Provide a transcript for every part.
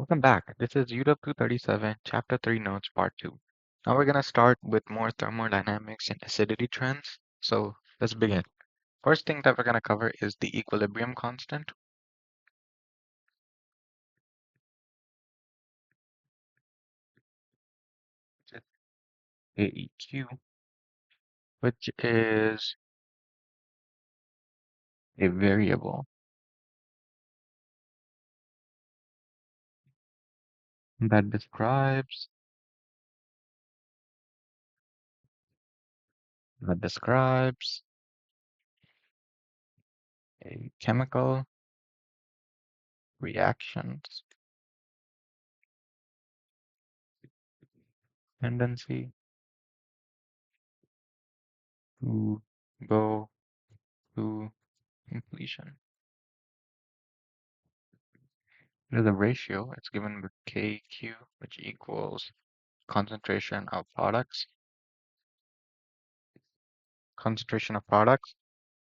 Welcome back. This is UW 237, Chapter 3 Notes, Part 2. Now we're going to start with more thermodynamics and acidity trends. So let's begin. First thing that we're going to cover is the equilibrium constant. AEQ, which is a variable that describes a chemical reaction's tendency to go to completion. There's a ratio. It's given with KQ, which equals concentration of products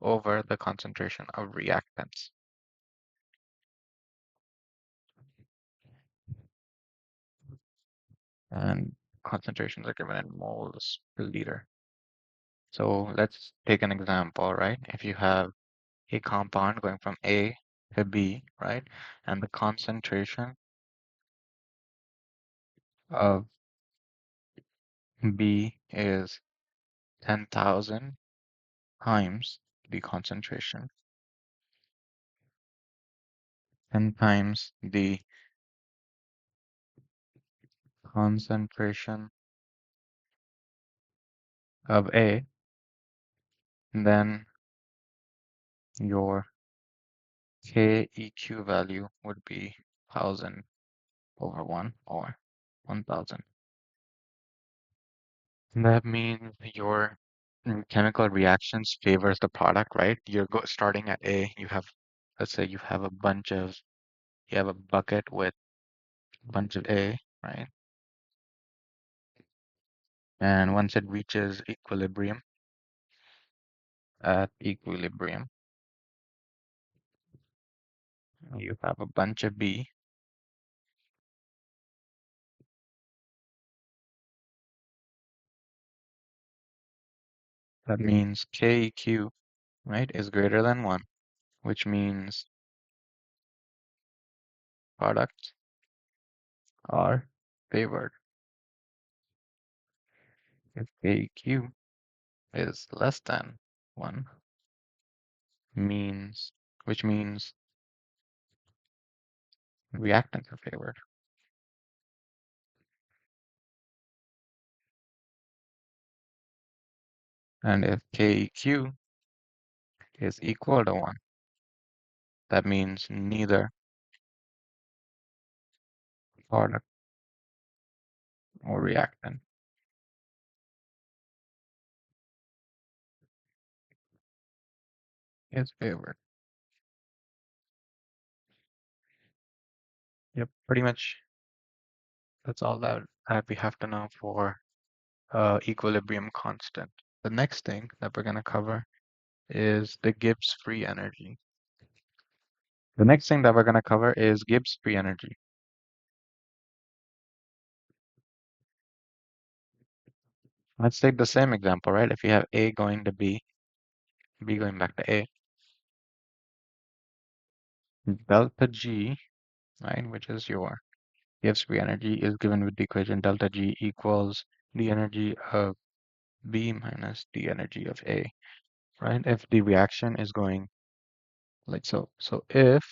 over the concentration of reactants. And concentrations are given in moles per liter. So let's take an example, right? If you have a compound going from A to B, right? And the concentration of B is 10,000 times the concentration, 10 times the concentration of A, then your KEQ value would be 1000 over 1 or 1000. That means your chemical reactions favors the product, right? You're starting at A, let's say you have you have a bucket with a bunch of A, right? And once it reaches equilibrium, at equilibrium, you have a bunch of B. That means KEQ, right, is greater than 1, which means products are favored. If KEQ is less than 1, which means reactants are favored. And if KEQ is equal to 1, that means neither product or reactant is favored. Yep, pretty much that's all that we have to know for equilibrium constant. The next thing that we're going to cover is the Gibbs free energy. The next thing that we're going to cover is Gibbs free energy. Let's take the same example, right? If you have A going to B, B going back to A, delta G, right, which is your Gibbs free energy, is given with the equation delta G equals the energy of B minus the energy of A, right? If the reaction is going like so. So if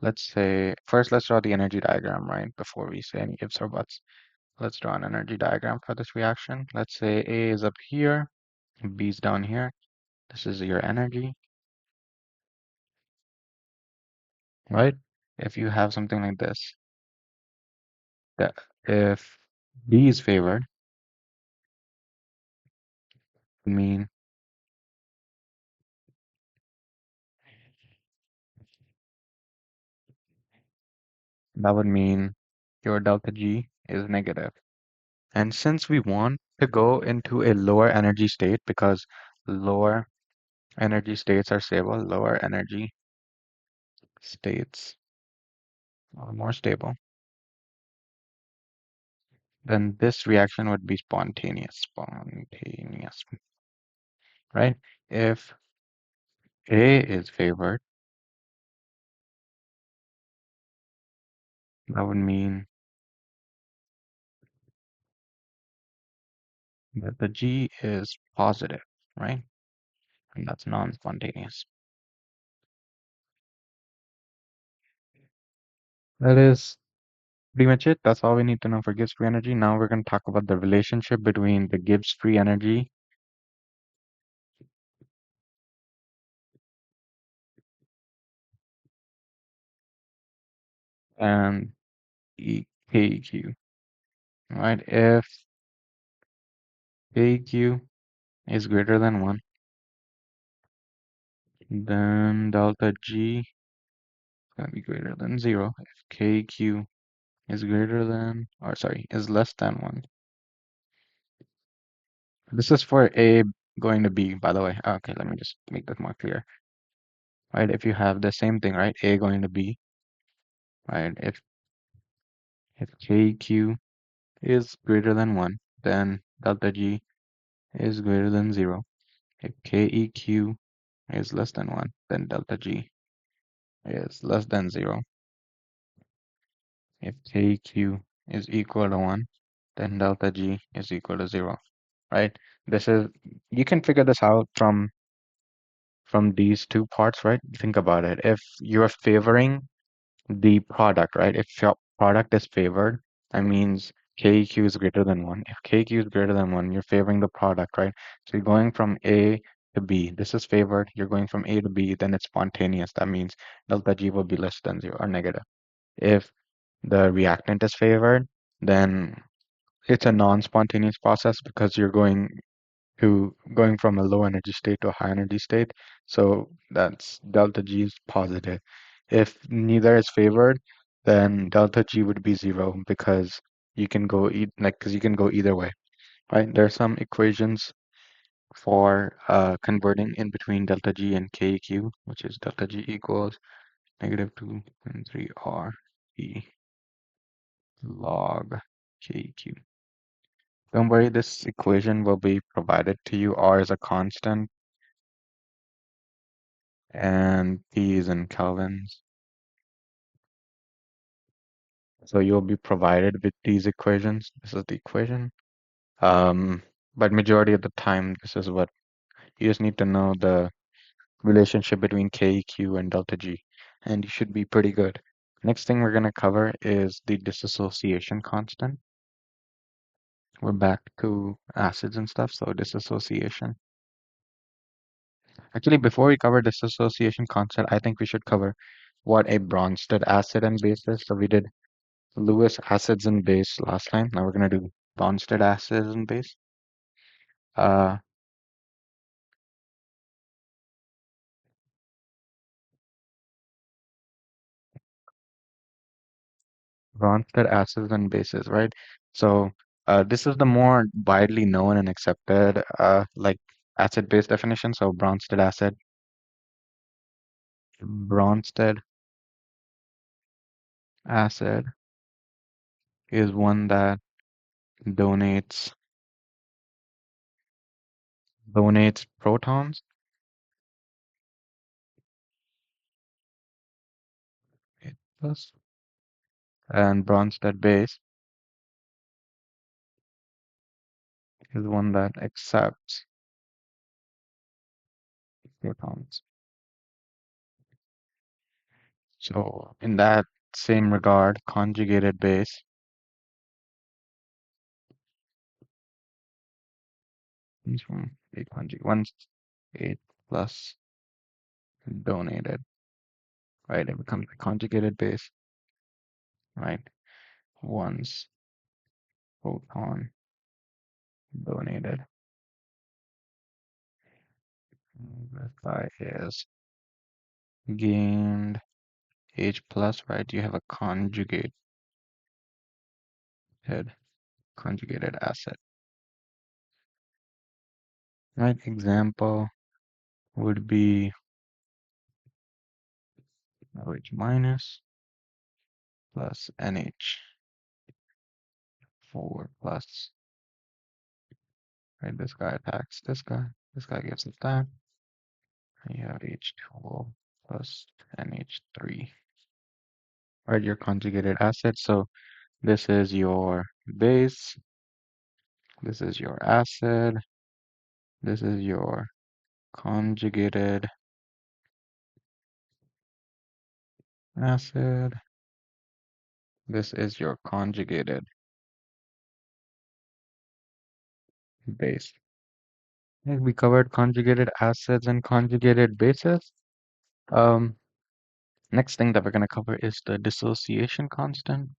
let's say, first let's draw the energy diagram, right? Before we say any ifs or buts. Let's draw an energy diagram for this reaction. Let's say A is up here, B is down here. This is your energy, right? If you have something like this, that if B is favored, mean that would mean your delta G is negative. And since we want to go into a lower energy state because lower energy states are stable, lower energy states are more stable, then this reaction would be spontaneous, right? If A is favored, that would mean that the G is positive, right? And that's non-spontaneous. That is pretty much it. That's all we need to know for Gibbs free energy. Now we're going to talk about the relationship between the Gibbs free energy and KEQ, right? If KEQ is greater than 1, then delta G is going to be greater than 0. If KEQ is greater than, or sorry, is less than 1. This is for A going to B, by the way. Okay, let me just make that more clear. Right, if you have the same thing, right, A going to B, right, if KEQ is greater than 1, then delta G is greater than 0. If KEQ is less than 1, then delta G is less than 0. If KEQ is equal to 1, then delta G is equal to 0, right? This is, you can figure this out from these two parts, right? Think about it. If you're favoring the product, right? If your product is favored, that means KEQ is greater than 1. If KEQ is greater than 1, you're favoring the product, right? So you're going from A to B. This is favored. You're going from A to B, then it's spontaneous. That means delta G will be less than 0 or negative. If the reactant is favored, then it's a non-spontaneous process because you're going from a low energy state to a high energy state. So that's delta G is positive. If neither is favored, then delta G would be 0 because you can go because you can go either way, right? There are some equations for converting in between delta G and KEQ, which is delta G equals -2.3 R E log KEQ. Don't worry, this equation will be provided to you. R is a constant and P is in kelvins. So you'll be provided with these equations. This is the equation. But majority of the time, this is what you just need to know the relationship between KEQ and delta G, and you should be pretty good. Next thing we're going to cover is the dissociation constant. We're back to acids and stuff, so dissociation. Actually, before we cover dissociation constant, I think we should cover what a Bronsted acid and base is. So we did Lewis acids and base last time. Now we're going to do Bronsted acids and base. Uh, Bronsted acids and bases, right? So this is the more widely known and accepted like acid-base definition. So Bronsted acid is one that donates protons. It does. And Bronsted base is one that accepts protons. So in that same regard, conjugated base comes from a conjugate once 8 plus donated, right? It becomes a conjugated base, right? Once proton donated. This guy is gained H plus, right? You have a conjugated acid, right? Example would be OH minus plus NH4 plus, right? This guy attacks this guy. This guy gives us that. And you have H2O plus NH3, right? Your conjugated acid. So this is your base. This is your acid. This is your conjugated acid. This is your conjugated base. Okay, we covered conjugated acids and conjugated bases. Um, Next thing that we're going to cover is the dissociation constant.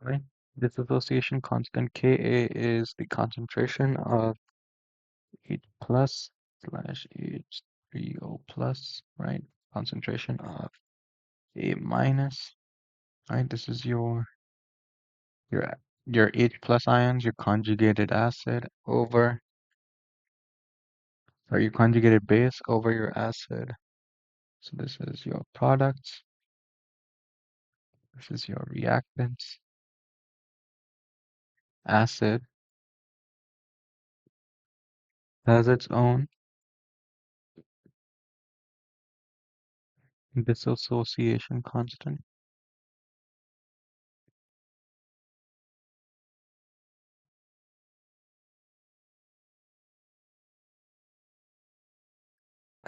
Right? Dissociation constant Ka is the concentration of H plus slash H3O plus, right? Concentration of A minus, right? This is your your H plus ions, your conjugated acid over, or your conjugated base over your acid. So this is your products. This is your reactants. Acid has its own dissociation constant.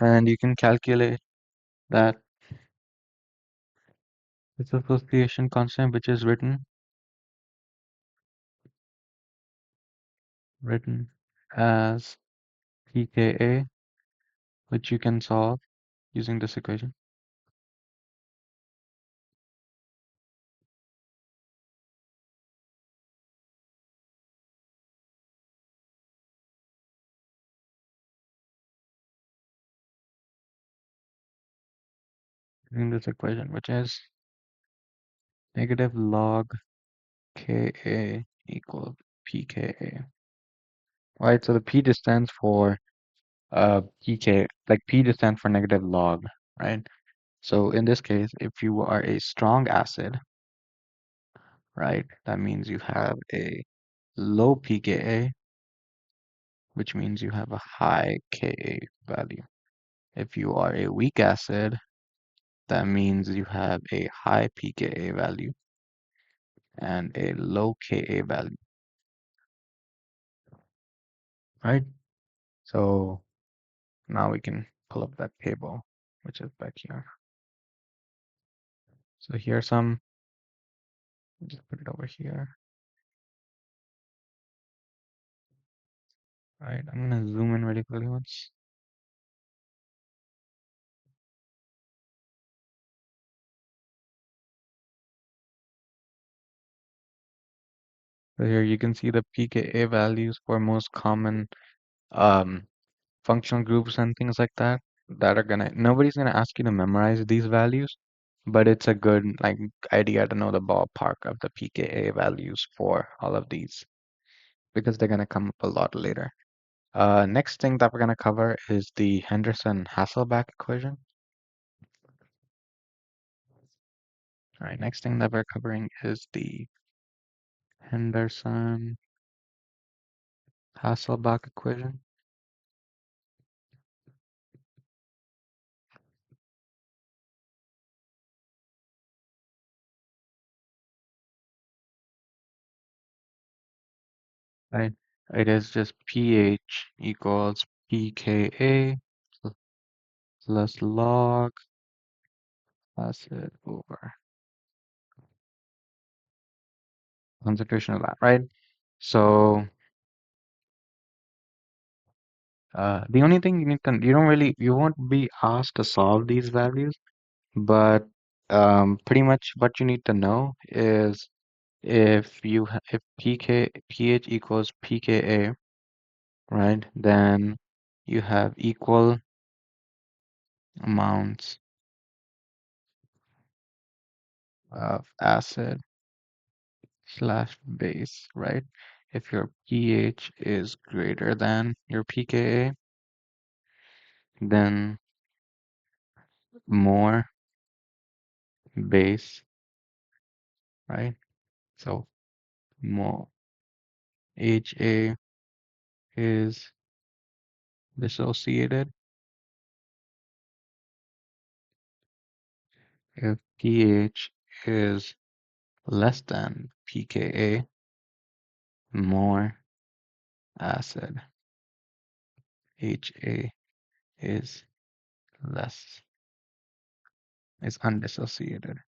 And you can calculate that dissociation constant, which is written as pKa, which you can solve using this equation. Using this equation, which is negative log Ka equals pKa. Right, so the P just stands for pK, like P just stands for negative log, right? So in this case, if you are a strong acid, right, that means you have a low pKa, which means you have a high Ka value. If you are a weak acid, that means you have a high pKa value and a low Ka value, right? So now we can pull up that table, which is back here. So here's some, just put it over here. Right, I'm gonna zoom in really quickly once. So here you can see the pKa values for most common um, functional groups and things like that are gonna, nobody's gonna ask you to memorize these values, but it's a good like idea to know the ballpark of the pKa values for all of these because they're gonna come up a lot later. Next thing that we're gonna cover is the Henderson-Hasselbalch equation. All right, next thing that we're covering is the Henderson-Hasselbalch equation. Right? It is just pH equals pKa plus log acid over concentration of that, right? So the only thing you need to, you won't be asked to solve these values, but pretty much what you need to know is if pH equals pKa, right, then you have equal amounts of acid slash base, right? If your pH is greater than your pKa, then more base, right? So more HA is dissociated. If pH is less than pKa, more acid. HA is less, is undissociated.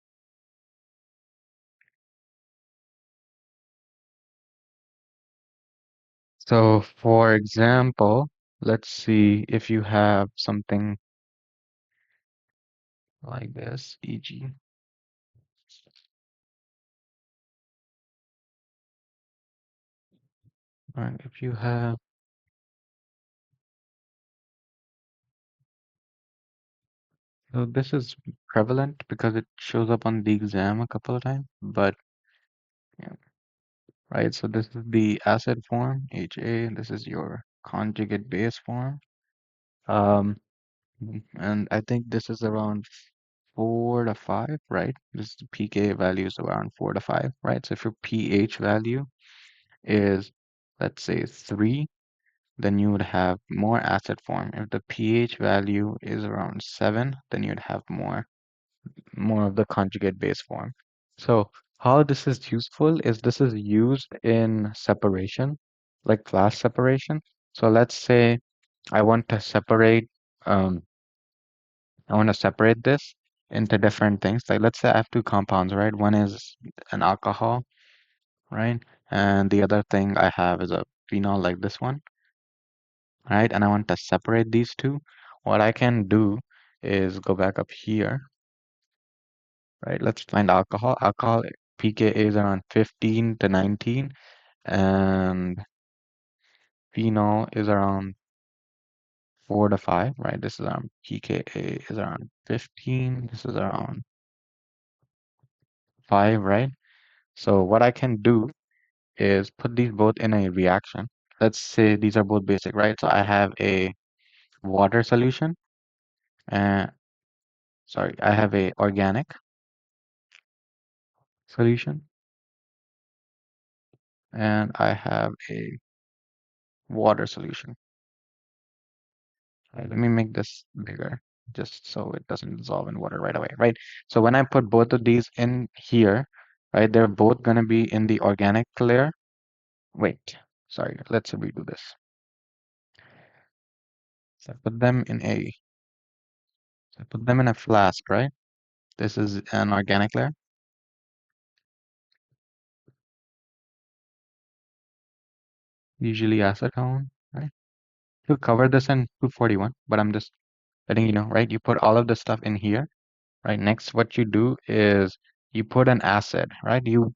So for example, let's see if you have something like this, e.g. Right, if you have, so this is prevalent because it shows up on the exam a couple of times, but yeah, right, so this is the acid form, HA, and this is your conjugate base form. And I think this is around 4 to 5, right? This pK value is around 4 to 5, right? So if your pH value is, let's say, 3, then you would have more acid form. If the pH value is around 7, then you'd have more of the conjugate base form. So how this is useful is this is used in separation, like class separation. So let's say I want to separate um, I want to separate this into different things. Like let's say I have two compounds, right? One is an alcohol, right? And the other thing I have is a phenol like this one, right? And I want to separate these two. What I can do is go back up here, right? Let's find alcohol. Alcohol pKa is around 15 to 19, and phenol is around 4 to 5, right? This is around pKa is around 15. This is around 5, right? So what I can do is put these both in a reaction. Let's say these are both basic, right? So I have a water solution, and sorry, I have a organic solution, and I have a water solution. Right, let me make this bigger just so it doesn't dissolve in water right away, right? So when I put both of these in here, right, they're both going to be in the organic layer. Wait, sorry, let's redo this. So I put them in a flask, right? This is an organic layer, usually acetone, right? You cover this in 241, but I'm just letting you know, right? You put all of the stuff in here, right? Next, what you do is you put an acid, right? You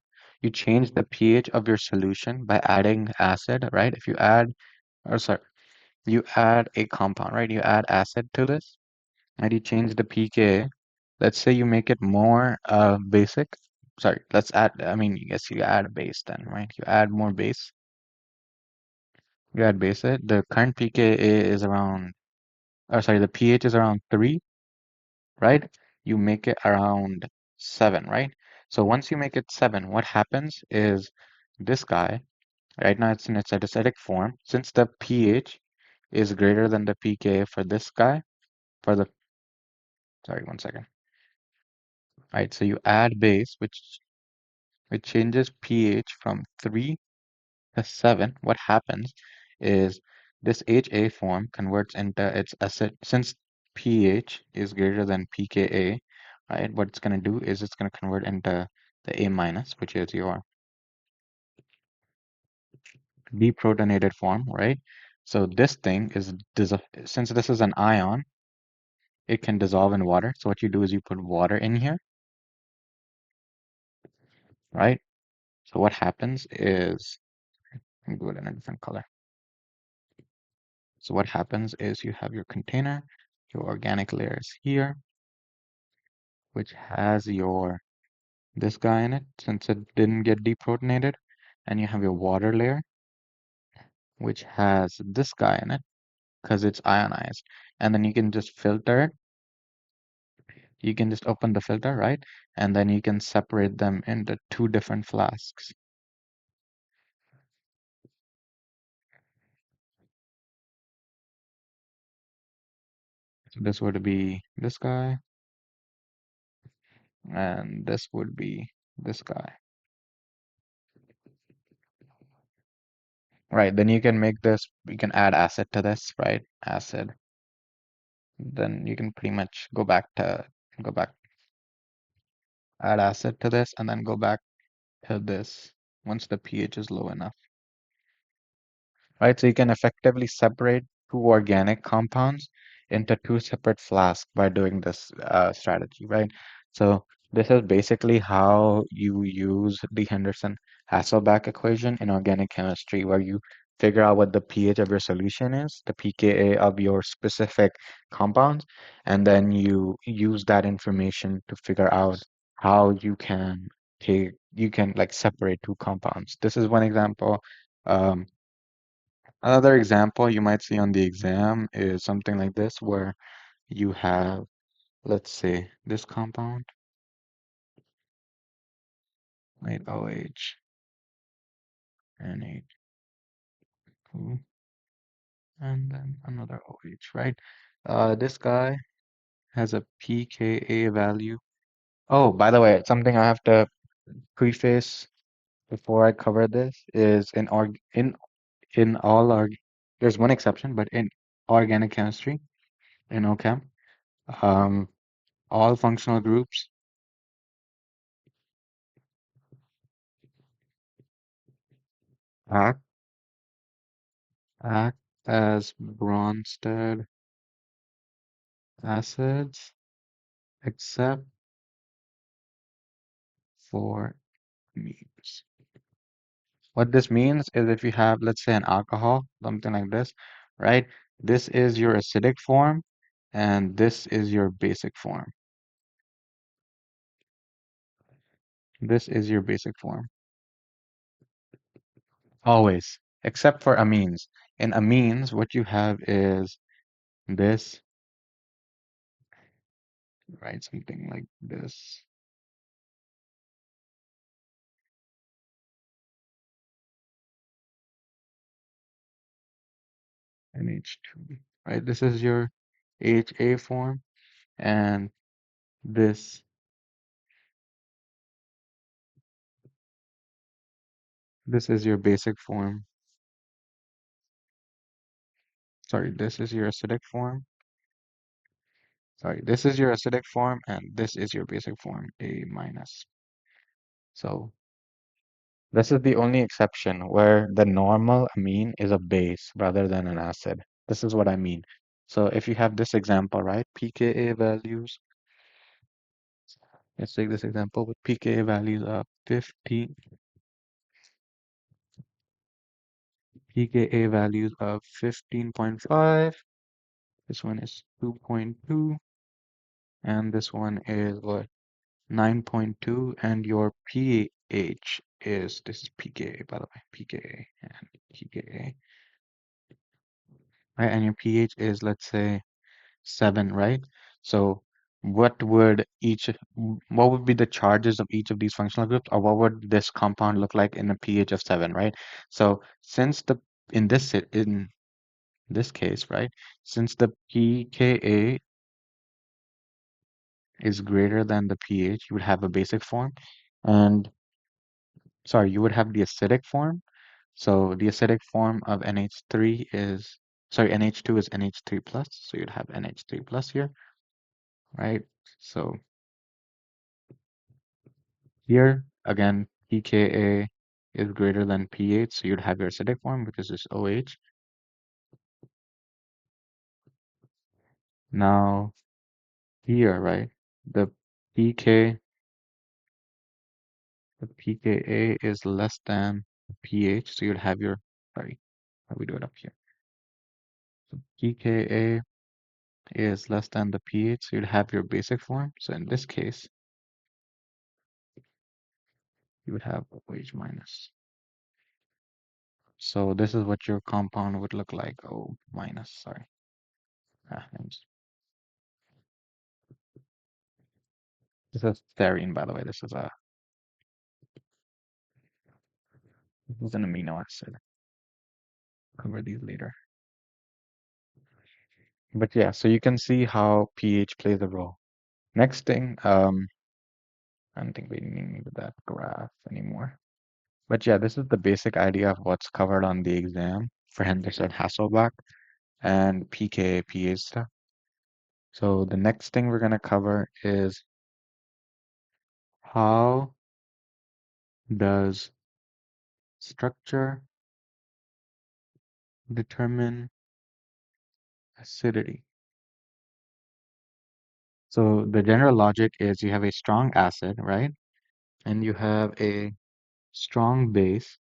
change the pH of your solution by adding acid, right? If you add, or sorry, you add a compound, right? You add acid to this, and you change the pK. Let's say you make it more basic. Sorry, let's add, I mean, yes, you add base then, right? You add more base. You add base it. The current pKa is around, or sorry, the pH is around 3, right? You make it around 7, right? So once you make it 7, what happens is this guy, right now it's in its acidic form. Since the pH is greater than the pKa for this guy, for the, sorry, one second. Right, so you add base, which changes pH from 3 to 7. What happens is this HA form converts into its acid. Since pH is greater than pKa, right, what it's going to do is it's going to convert into the A minus, which is your deprotonated form, right? So this thing is, since this is an ion, it can dissolve in water. So what you do is you put water in here, right? So what happens is, let me do it in a different color. So what happens is you have your container, your organic layers here, which has your this guy in it since it didn't get deprotonated, and you have your water layer, which has this guy in it because it's ionized. And then you can just filter it. You can just open the filter, right? And then you can separate them into two different flasks. So this would be this guy, and this would be this guy. Right, then you can make this, you can add acid to this, right? Acid. Then you can pretty much go back, add acid to this, and then go back to this once the pH is low enough. Right? So you can effectively separate two organic compounds into two separate flasks by doing this strategy, right? So this is basically how you use the Henderson-Hasselbalch equation in organic chemistry, where you figure out what the pH of your solution is, the pKa of your specific compounds, and then you use that information to figure out how you can like separate two compounds. This is one example. Um, Another example you might see on the exam is something like this, where you have, let's say, this compound, right, OH, NH2, and then another OH, right? This guy has a pKa value. Oh, by the way, something I have to preface before I cover this is in all our there's one exception, but in organic chemistry, in OCHEM, um, all functional groups act act as Bronsted acids except for amines. What this means is if you have, let's say, an alcohol, something like this, right? This is your acidic form, and this is your basic form. This is your basic form. Always, except for amines. In amines, what you have is this, right? Something like this. NH2, right? This is your HA form, and this this is your basic form. Sorry, this is your acidic form. Sorry, this is your acidic form, and this is your basic form, A minus. So this is the only exception where the normal amine is a base rather than an acid. This is what I mean. So if you have this example, right, pKa values, let's take this example with pKa values of 50, pKa values of 15.5, this one is 2.2, and this one is what? 9.2, and your pH is, this is pKa, by the way, pKa and pKa, right? And your pH is, let's say, 7, right? So what would be the charges of each of these functional groups, or what would this compound look like in a pH of 7, right? So since in this case, right, since the pKa is greater than the pH, you would have a basic form, and sorry, you would have the acidic form. So the acidic form of NH3 is, sorry, NH2 is NH3 plus. So you'd have NH3 plus here, right? So here, again, pKa is greater than pH. So you'd have your acidic form, which is this OH. Now here, right, the pK, the pKa is less than pH. So you'd have your, sorry, how we do it up here? So pKa is less than the pH, so you'd have your basic form. So in this case, you would have OH minus. So this is what your compound would look like. O minus, sorry. This is styrene, by the way. This is an amino acid. Cover these later. But yeah, so you can see how pH plays a role. Next thing, I don't think we need that graph anymore. But yeah, this is the basic idea of what's covered on the exam for Henderson Hasselbalch and pKa pH stuff. So the next thing we're going to cover is how does structure determine acidity? So the general logic is you have a strong acid, right? And you have a strong base.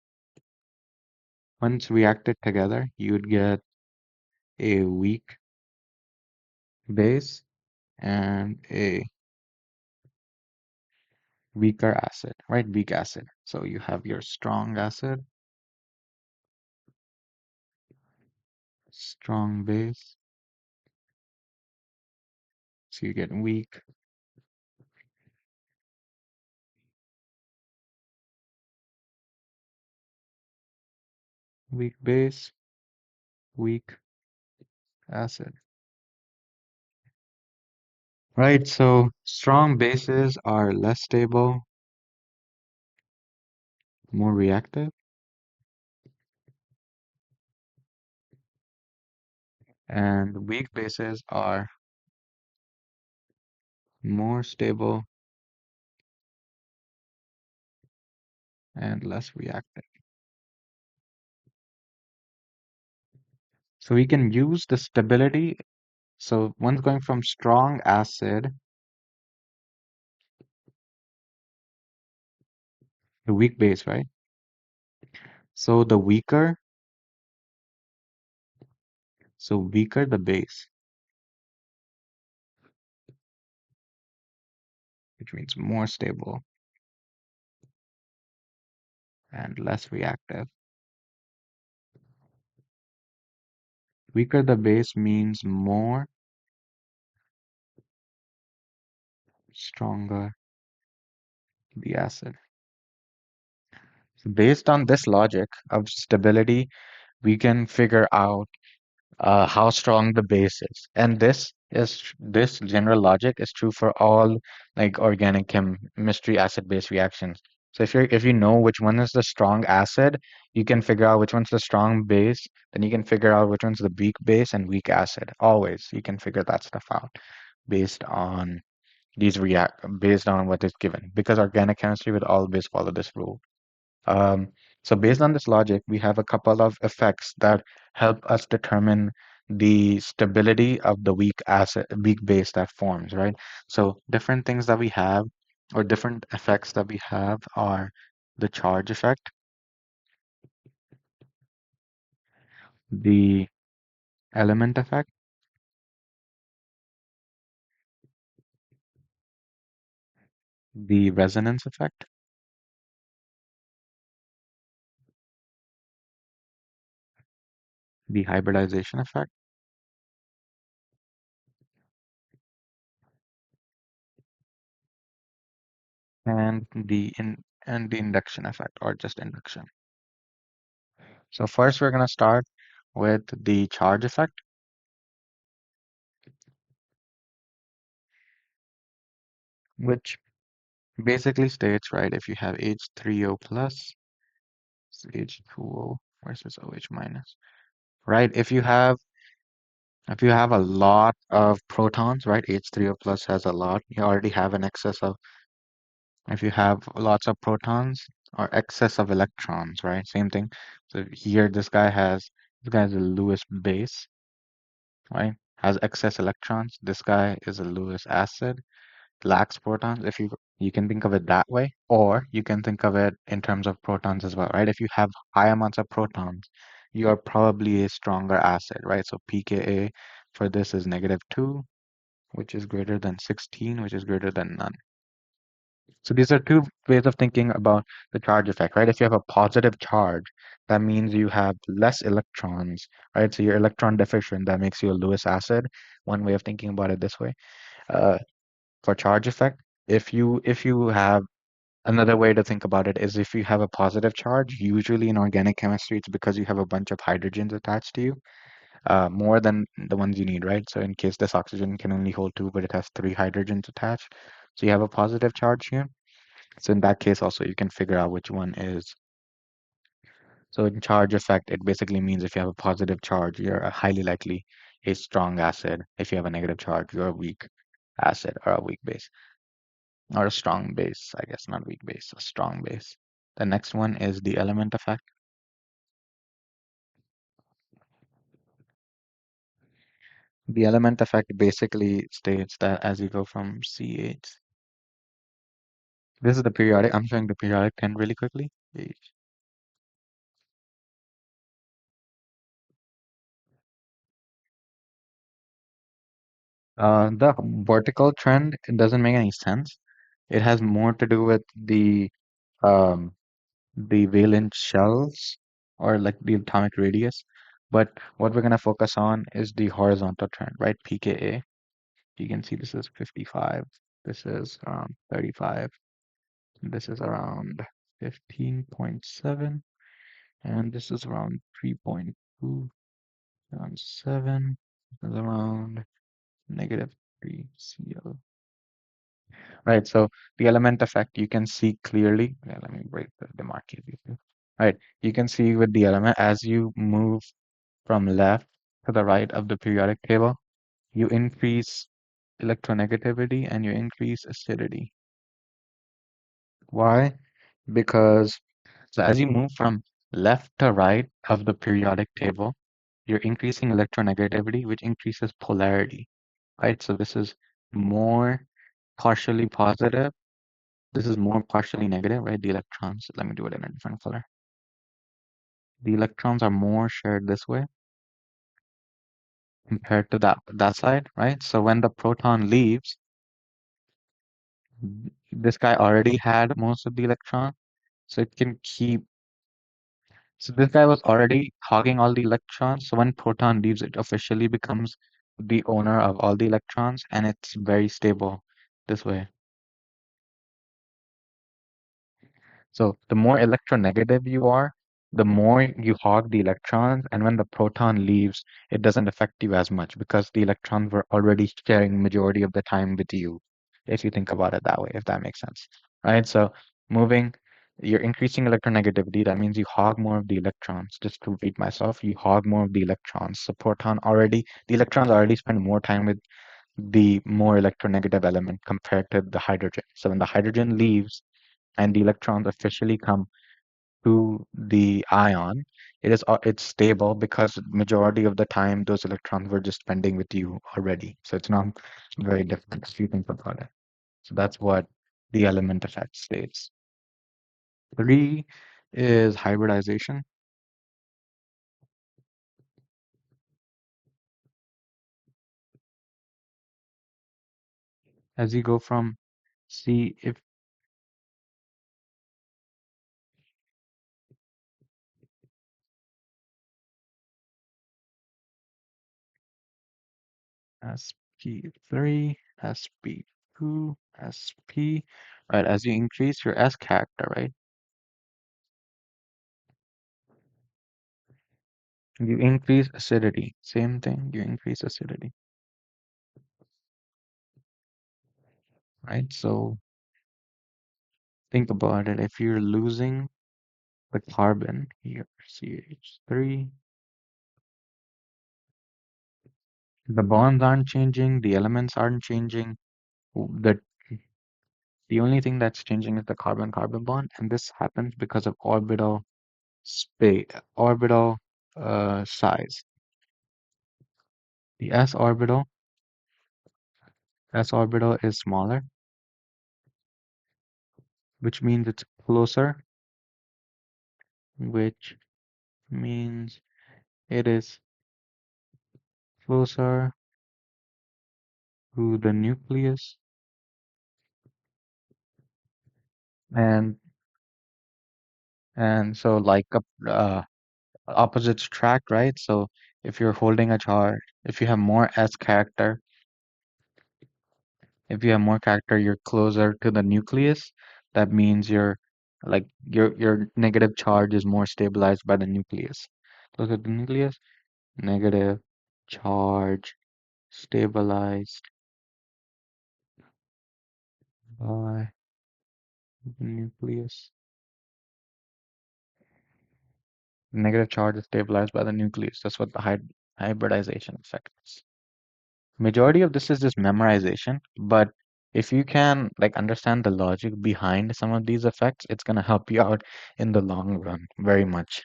Once reacted together, you'd get a weak base and a weaker acid, right? Weak acid. So you have your strong acid, strong base. So you get weak, weak base, weak acid. Right, so strong bases are less stable, more reactive, and weak bases are more stable and less reactive. So we can use the stability. So one's going from strong acid to weak base, right? So weaker the base, which means more stable and less reactive. Weaker the base means more, stronger the acid. So based on this logic of stability, we can figure out how strong the base is. And this general logic is true for all like organic chemistry acid-base reactions. So if you know which one is the strong acid, you can figure out which one's the strong base, then you can figure out which one's the weak base and weak acid. Always you can figure that stuff out based on based on what is given, because organic chemistry would always follow this rule. Um, so based on this logic, we have a couple of effects that help us determine the stability of the weak base that forms, right? So different things that we have, or different effects that we have, are the charge effect, the element effect, the resonance effect, the hybridization effect, and the induction effect, or just induction. So first we're going to start with the charge effect, which basically states, right, if you have H3O plus, it's H2O versus OH minus, right? If you have a lot of protons, right, H3O plus has a lot, you already have an excess of, if you have lots of protons or excess of electrons, right? Same thing. So here this guy has a Lewis base, right? Has excess electrons. This guy is a Lewis acid, lacks protons. If you can think of it that way, or you can think of it in terms of protons as well, right? If you have high amounts of protons, you are probably a stronger acid, right? So pKa for this is -2, which is greater than 16, which is greater than none. So these are two ways of thinking about the charge effect, right? If you have a positive charge, that means you have less electrons, right? So you're electron deficient. That makes you a Lewis acid. One way of thinking about it this way. Uh, for charge effect, if you have another way to think about it is if you have a positive charge, usually in organic chemistry, it's because you have a bunch of hydrogens attached to you, more than the ones you need, right? So in case this oxygen can only hold two, but it has three hydrogens attached, so you have a positive charge here. So in that case, also you can figure out which one is. So in charge effect, it basically means if you have a positive charge, you're a highly likely a strong acid. If you have a negative charge, you're a weak acid or a weak base. Or a strong base, I guess, not weak base, a strong base. The next one is the element effect. The element effect basically states that as you go from CH, this is the periodic, I'm showing the periodic 10 really quickly. The vertical trend, it doesn't make any sense. It has more to do with um, the valence shells or like the atomic radius. But what we're going to focus on is the horizontal trend, right? pKa. You can see this is 55. This is 35. This is around 15.7. And this is around 3.2, around 7. This is around negative 3 CL. Right, so the element effect you can see clearly. Yeah, let me break the demarcate these two. Right, you can see with the element as you move from left to the right of the periodic table, you increase electronegativity and you increase acidity. Why? Because so as you move from left to right of the periodic table, you're increasing electronegativity, which increases polarity, right? So this is more partially positive. This is more partially negative, right? The electrons, let me do it in a different color. The electrons are more shared this way compared to that side, right? So when the proton leaves, this guy already had most of the electron, so it can keep. So this guy was already hogging all the electrons. So when proton leaves, it officially becomes the owner of all the electrons, and it's very stable this way. So the more electronegative you are, the more you hog the electrons, and when the proton leaves, it doesn't affect you as much because the electrons were already sharing majority of the time with you, if you think about it that way, if that makes sense. Right? So moving, you're increasing electronegativity. That means you hog more of the electrons. Just to repeat myself, you hog more of the electrons. So the electrons already spend more time with the more electronegative element compared to the hydrogen. So when the hydrogen leaves, and the electrons officially come to the ion, it's stable because majority of the time those electrons were just spending with you already. So it's not very different if you think about it. So that's what the element effect states. Three is hybridization. As you go from C if sp3, sp2, sp, right? As you increase your S character, right? You increase acidity. Same thing, you increase acidity. Right? So think about it. If you're losing the carbon here, CH3, the bonds aren't changing, the elements aren't changing. The the only thing that's changing is the carbon-carbon bond, and this happens because of space, orbital size. The s orbital is smaller, which means it's closer, which means it is closer to the nucleus And so like opposites attract, right? So if you're holding a charge, if you have more S character, if you have more character, you're closer to the nucleus. That means your negative charge is more stabilized by the nucleus. Closer to the nucleus, negative charge stabilized by the nucleus. Negative charge is stabilized by the nucleus. That's what the hybridization effect is. Majority of this is just memorization, but if you can like understand the logic behind some of these effects, it's gonna help you out in the long run very much.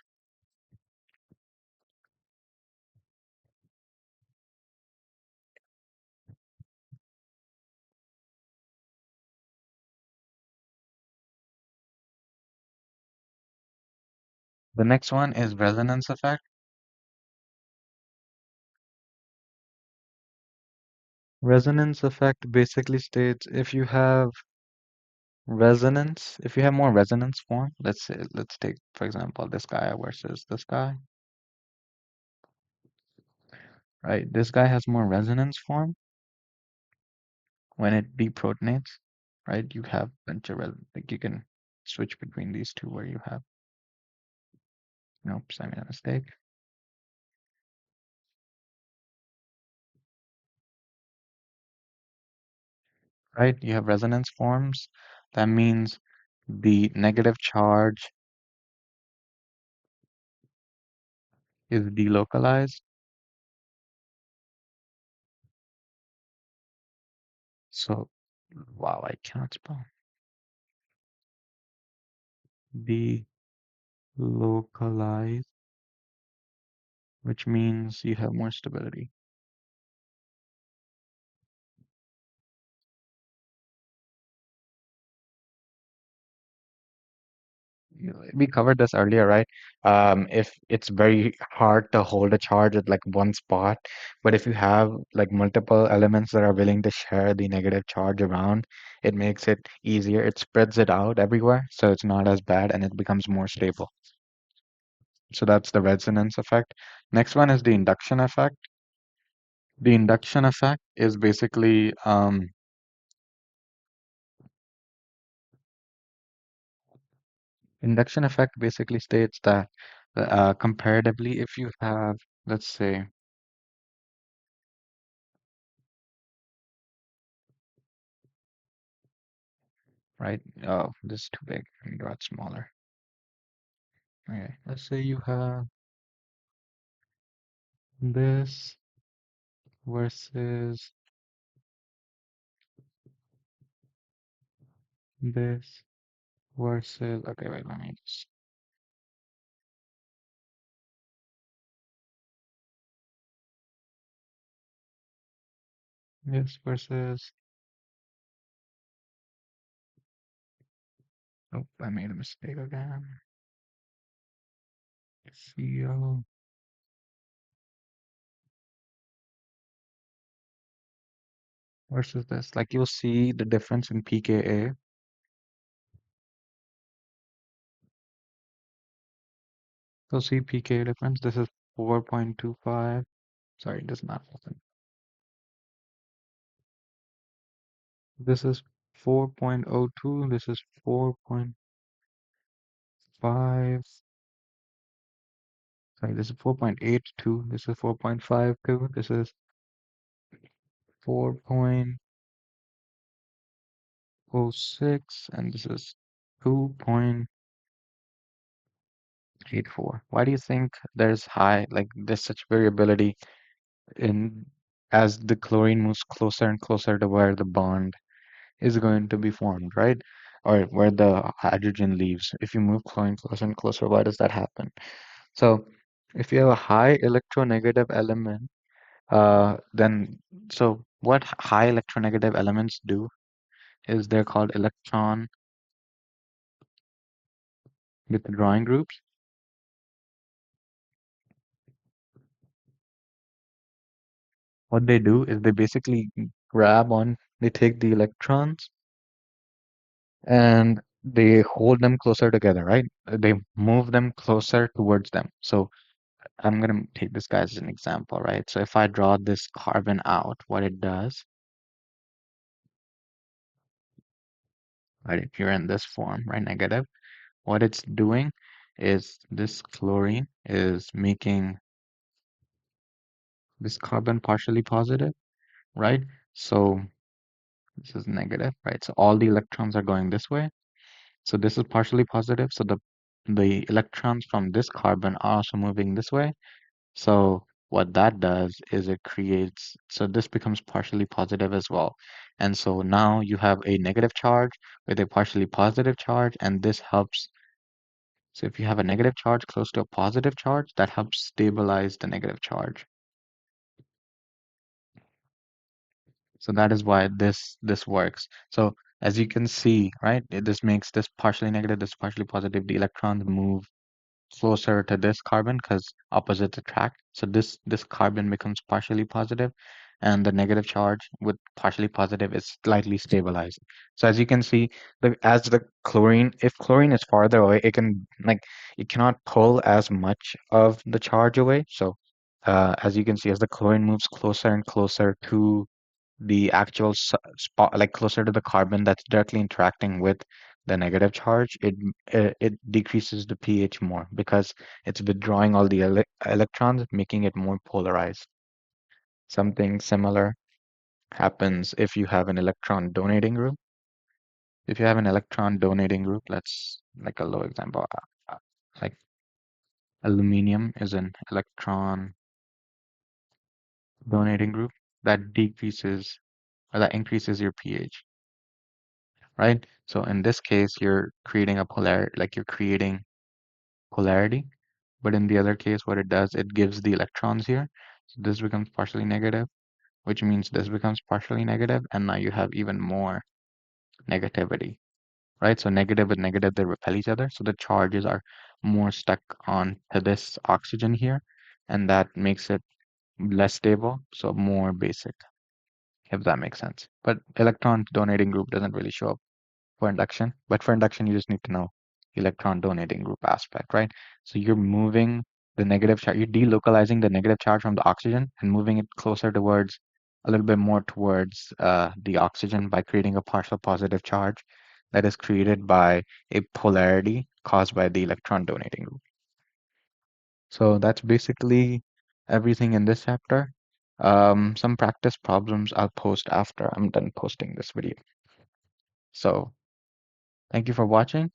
The next one is resonance effect. Resonance effect basically states if you have resonance, if you have more resonance form, let's take, for example, this guy versus this guy, right? This guy has more resonance form when it deprotonates, right? You have bunch of like you can switch between these two where you have, oops, I made a mistake, right? You have resonance forms. That means the negative charge is delocalized. So, wow, I cannot spell. Delocalized, which means you have more stability. We covered this earlier, right? If it's very hard to hold a charge at like one spot, but if you have like multiple elements that are willing to share the negative charge around, it makes it easier. It spreads it out everywhere, so it's not as bad and it becomes more stable. So that's the resonance effect. Next one is the induction effect. The induction effect is basically induction effect basically states that comparatively, if you have, let's say, right? Oh, this is too big. Let me draw it smaller. Okay, let's say you have this versus this versus, okay, wait, let me just, this versus, oh, I made a mistake again. CO versus this. Like you'll see the difference in pKa. You'll see pKa difference. This is 4.25. Sorry, this is not open. This is 4.02. This is 4.5. Sorry, this is 4.82. This is 4.52. This is 4.06. And this is 2.84. Why do you think there's there's such variability in as the chlorine moves closer and closer to where the bond is going to be formed, right? Or where the hydrogen leaves. If you move chlorine closer and closer, why does that happen? So if you have a high electronegative element, then so what high electronegative elements do is they're called electron withdrawing groups. What they do is they basically grab on, they take the electrons and they hold them closer together, right? They move them closer towards them. So I'm gonna take this guy as an example, right? So if I draw this carbon out, what it does, right? If you're in this form, right, negative, what it's doing is this chlorine is making this carbon partially positive, right? So this is negative, right? So all the electrons are going this way. So this is partially positive. So the electrons from this carbon are also moving this way. So what that does is it creates, so this becomes partially positive as well. And so now you have a negative charge with a partially positive charge, and this helps. So if you have a negative charge close to a positive charge, that helps stabilize the negative charge. So that is why this works. So as you can see, right, this makes this partially negative, this partially positive. The electrons move closer to this carbon because opposites attract. So this carbon becomes partially positive, and the negative charge with partially positive is slightly stabilized. So as you can see, as the chlorine, if chlorine is farther away, it can like it cannot pull as much of the charge away. So as you can see, as the chlorine moves closer and closer to the actual spot, like closer to the carbon that's directly interacting with the negative charge, it decreases the pH more because it's withdrawing all the electrons, making it more polarized. Something similar happens if you have an electron donating group. If you have an electron donating group, let's like a low example, like aluminum is an electron donating group that decreases or that increases your pH, right? So in this case, you're creating a like you're creating polarity. But in the other case, what it does, it gives the electrons here. So this becomes partially negative, which means this becomes partially negative, and now you have even more negativity, right? So negative with negative, they repel each other. So the charges are more stuck on to this oxygen here, and that makes it less stable, so more basic, if that makes sense. But electron donating group doesn't really show up for induction. But for induction, you just need to know electron donating group aspect, right? So you're moving the negative charge, you're delocalizing the negative charge from the oxygen and moving it closer towards a little bit more towards the oxygen by creating a partial positive charge that is created by a polarity caused by the electron donating group. So that's basically everything in this chapter. Some practice problems I'll post after I'm done posting this video. So thank you for watching.